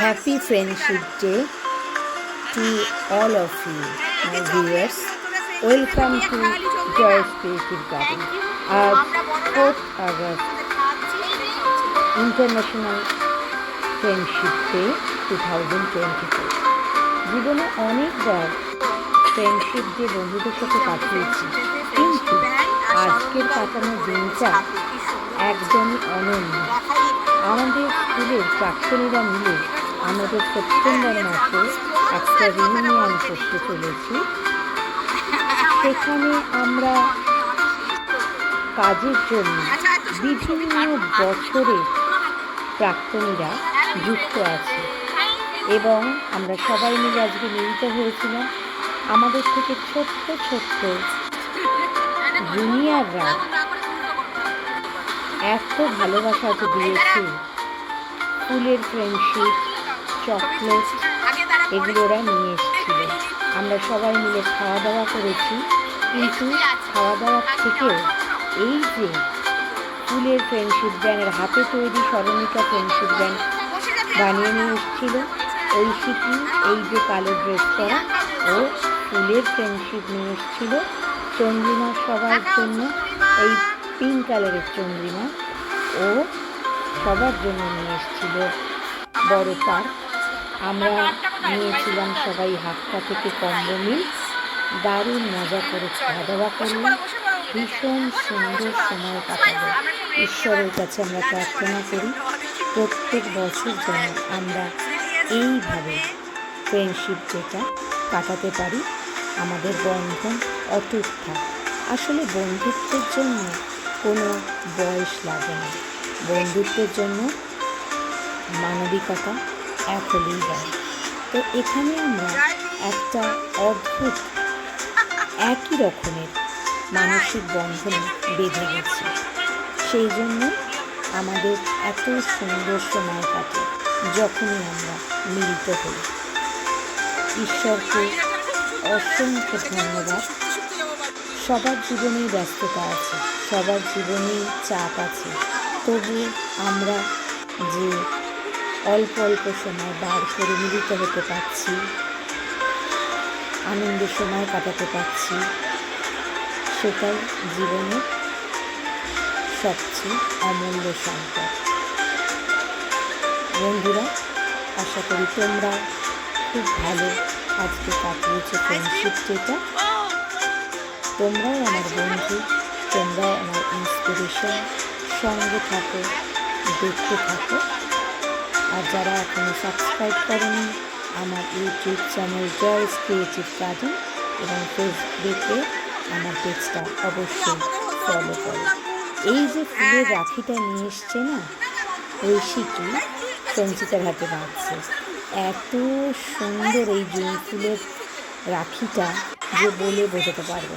Happy Friendship Day to all of you, my viewers. Welcome to Joy's Creative Garden. আজ 4th August International Friendship Day 2024. জীবনে অনেকবার friendship day বন্ধুদের সাথে কাটিয়েছি, কিন্তু আজকের কাটানোর দিনটা একদমই অনন্য। আমাদের স্কুলের প্রাক্তনীরা মিলে আমাদের সেপ্টেম্বর মাসে একটা রিউনিয়ন করতে চলেছি। সেখানে আমরা কাজের জন্য বিভিন্ন বছরের প্রাক্তনীরা যুক্ত আছে এবং আমরা সবাই মিলে আজকে মিলিত হয়েছিলাম। আমাদের থেকে ছোট্ট ছোট্ট জুনিয়ররা এত ভালোবাসা দিয়েছে, ফুলের ফ্রেন্ডশিপ, চকলেট এগুলো ওরা নিয়ে এসেছিল। আমরা সবাই মিলে খাওয়া দাওয়া করেছি, কিন্তু খাওয়া দাওয়ার থেকেও এই যে ফুলের ফ্রেন্ডশিপ ব্যান্ডের হাতে তৈরি স্মরণিকা ফ্রেন্ডশিপ ব্যান্ড বানিয়ে নিয়ে এসেছিল ঐশিকি, এই যে কালো ড্রেস করা, ও ফুলের ফ্রেন্ডশিপ নিয়ে এসেছিল চন্দ্রিমা সবার জন্য, এই পিঙ্ক কালারের চন্দ্রিমা, ও সবার জন্য নিয়ে এসেছিল বড় পার্ক। আমরা নিয়েছিলাম সবাই হাতটা থেকে কম্বল, দারুণ মজা করে খাওয়া দাওয়া করলাম, ভীষণ সুন্দর সময় কাটাবো। ঈশ্বরের কাছে আমরা প্রার্থনা করি প্রত্যেক বছর যেন আমরা এইভাবে ফ্রেন্ডশিপ ডেটা কাটাতে পারি, আমাদের বন্ধন অটুট থাকে। আসলে বন্ধুত্বের জন্য কোনো বয়স লাগে না, বন্ধুত্বের জন্য মানবিকতা এক হলেই হয়। তো এখানে আমরা একটা অদ্ভুত একই রকমের মানসিক বন্ধনে বেঁধে গেছি, সেই জন্য আমাদের এত সুন্দর সময় কাটে যখনই আমরা মিলিত হই। ঈশ্বরকে অসংখ্য ধন্যবাদ। সবার জীবনেই ব্যস্ততা আছে, সবার জীবনেই চাপ আছে, তবু আমরা যে অল্প অল্প সময় বার করে মিলিত হতে পারছি, আনন্দের সময় কাটাতে পারছি, সেটাই জীবনের সবচেয়ে অমূল্য সম্পদ। বন্ধুরা, আশা করি তোমরা খুব ভালো আজকে কাটিয়েছো ফ্রেন্ডশিপ ডেটা। তোমরাও আমার বন্ধু, তোমরাও আমার ইন্সপিরেশন। সঙ্গে থাকো, দেখতে থাকো। আর যারা এখনো সাবস্ক্রাইব করেনি আমার YouTube channel joys creative garden এবং ফেসবুকে আমার পেজটা অবশ্যই ফলো করো। এই যে ফুলের রাখিটা নিয়ে এসছে না, ঐশিকি সঞ্চিতার হাতে বাঁধছে, এত সুন্দর এই জুঁই ফুলের রাখিটা যে বলে বোঝাতে পারবো।